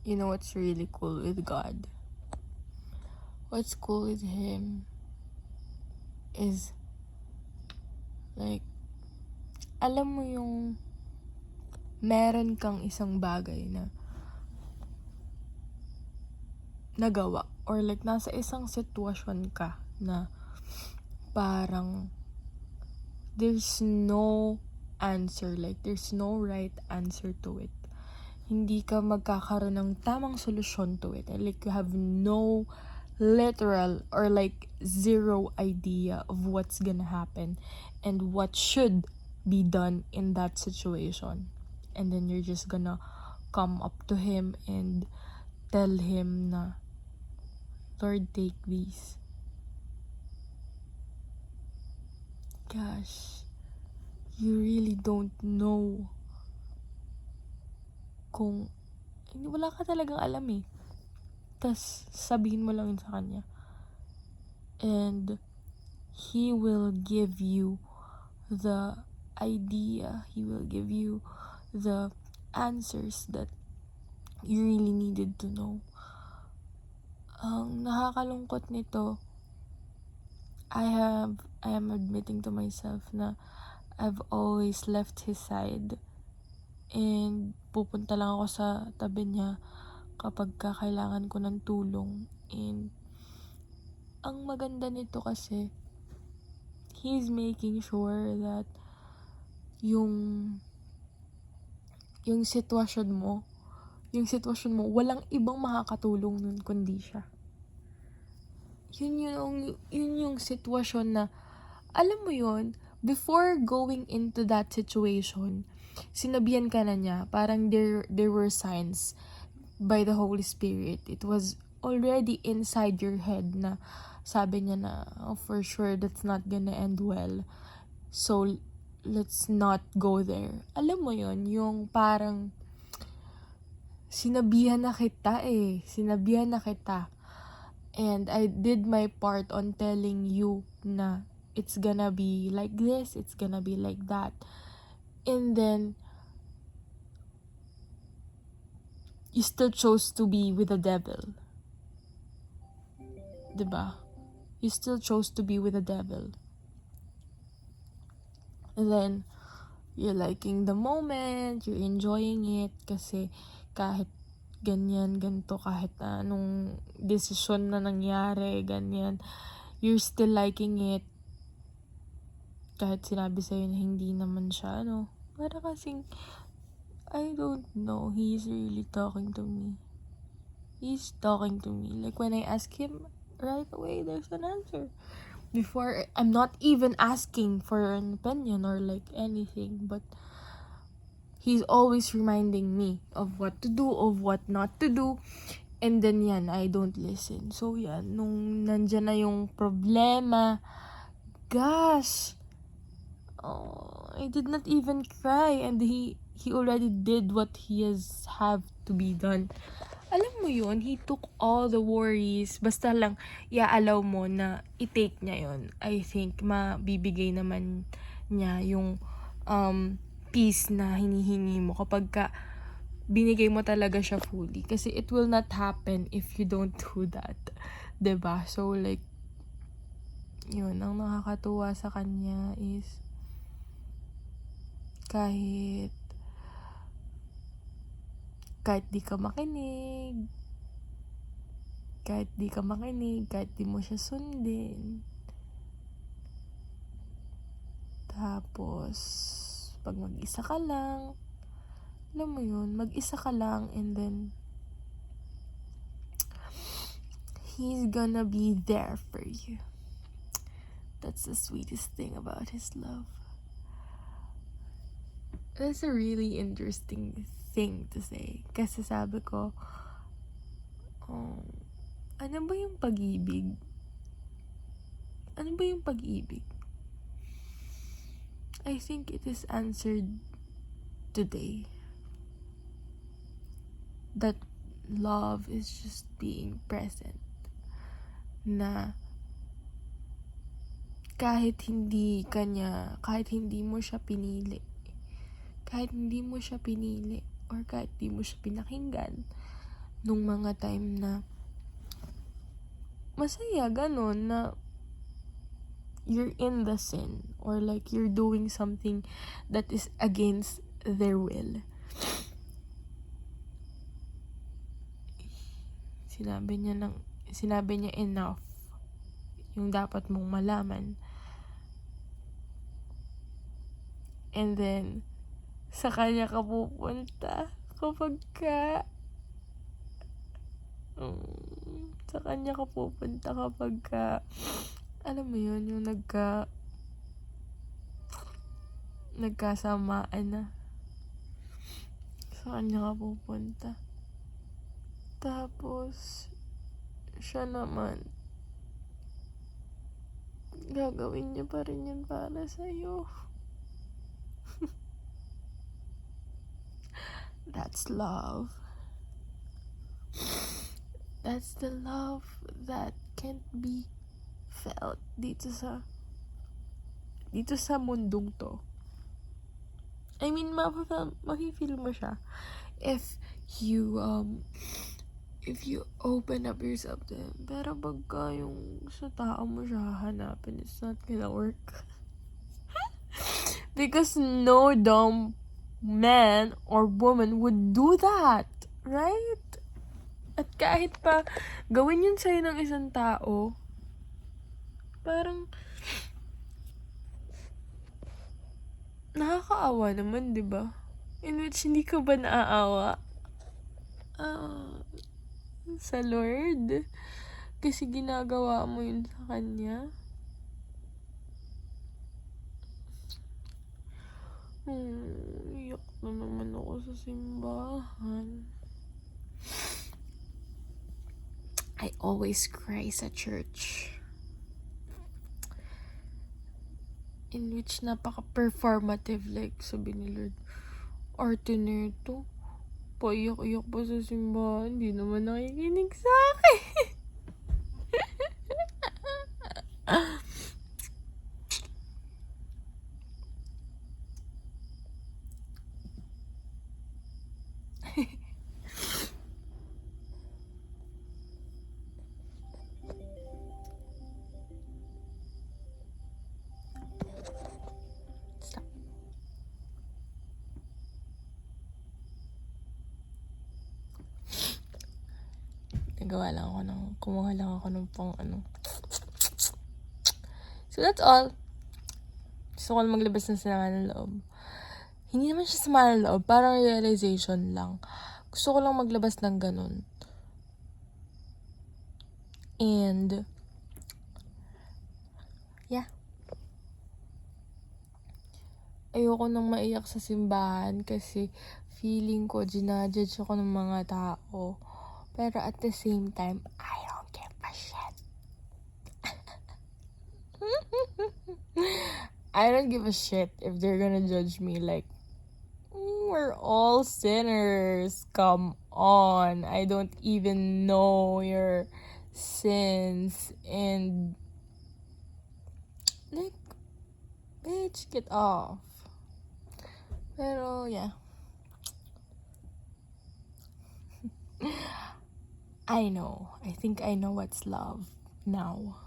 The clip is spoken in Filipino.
You know what's really cool with God? What's cool with Him is, like, alam mo yung meron kang isang bagay na nagawa or like nasa isang sitwasyon ka na parang there's no answer, like there's no right answer to it. Hindi ka magkakaroon ng tamang solusyon to it. And like you have no literal or like zero idea of what's gonna happen and what should be done in that situation. And then you're just gonna come up to Him and tell Him na, Lord, take these. Gosh, you really don't know kung wala ka talagang alam eh. Tas sabihin mo lang yun sa Kanya. And He will give you the idea. He will give you the answers that you really needed to know. Ang nakakalungkot nito, I am admitting to myself na I've always left His side. And pupunta lang ako sa tabi niya kapag kailangan ko ng tulong. And ang maganda nito kasi, He's making sure that yung sitwasyon mo, walang ibang makakatulong nun kundi siya. Yun yung sitwasyon na, alam mo yun, before going into that situation, sinabihan ka na niya, parang there were signs by the Holy Spirit. It was already inside your head na sabi niya na, oh, for sure that's not gonna end well. So, let's not go there. Alam mo yun, yung parang sinabihan na kita. And I did my part on telling you na it's gonna be like this, it's gonna be like that. And then, you still chose to be with the devil. Diba? You still chose to be with the devil. And then, you're liking the moment, you're enjoying it, kasi kahit ganyan, ganito, kahit anong desisyon na nangyari, ganyan, you're still liking it. Kahit sinabi sa'yo na hindi naman siya, para kasing, I don't know, He's really talking to me. He's talking to me. Like, when I ask Him, right away, there's an answer. Before, I'm not even asking for an opinion or like anything, but He's always reminding me of what to do, of what not to do. And then yan, I don't listen. So yan, nung nandyan na yung problema, gosh, I did not even cry. And he already did what he has have to be done. Alam mo yun, He took all the worries. Basta lang, i-allow mo na i-take niya yun. I think, mabibigay naman niya yung peace na hinihingi mo kapag binigay mo talaga siya fully. Kasi it will not happen if you don't do that. 'Di ba? So like, yun, ang nakakatuwa sa Kanya is kahit di ka makinig, kahit di mo siya sundin, tapos pag mag-isa ka lang, alam mo yun, mag-isa ka lang, and then He's gonna be there for you. That's the sweetest thing about His love. That's a really interesting thing to say. Kasi sabi ko, ano ba yung pag-ibig? Ano ba yung pag-ibig? I think it is answered today. That love is just being present. Na kahit hindi mo siya pinili, or kahit hindi mo siya pinakinggan, nung mga time na masaya, ganun, na you're in the sin or like you're doing something that is against their will. Sinabi niya enough yung dapat mong malaman. And then, sa kanya ka pupunta kapag ka sa kanya ka pupunta kapag ka, alam mo yun, yung nagkasamaan na. Sa kanya ka pupunta. Tapos, siya naman, gagawin niya pa rin yun para sa'yo. That's love. That's the love that can't be felt dito sa mundong to. I mean, mafe-feel mo siya if you open up yourself to him. Pero pagka yung sa tao mo siya hahanapin, it's not gonna work. Because no dumb man or woman would do that, right? At kahit pa gawin yun sa'yo ng isang tao, parang nakakaawa naman, 'di ba? In which hindi ka ba naaawa sa Lord? Kasi ginagawa mo yun sa kanya. Iyak na naman ako sa simbahan. I always cry sa church. In which napaka-performative, like sabi ni Lord, arte nito. Paiyak-iyak pa sa simbahan, hindi naman nakikinig sa akin. Kumuha lang ako ng pang So that's all. Gusto ko lang maglabas ng sama ng loob. Hindi naman siya sama ng loob, parang realization lang. Gusto ko lang maglabas ng ganun. And yeah. Ayoko nang maiyak sa simbahan kasi feeling ko ginajudge ako ng mga tao. Pero at the same time, I don't give a shit. I don't give a shit if they're gonna judge me. Like, we're all sinners. Come on. I don't even know your sins. And, like, bitch, get off. Pero, yeah. I think I know what's love now.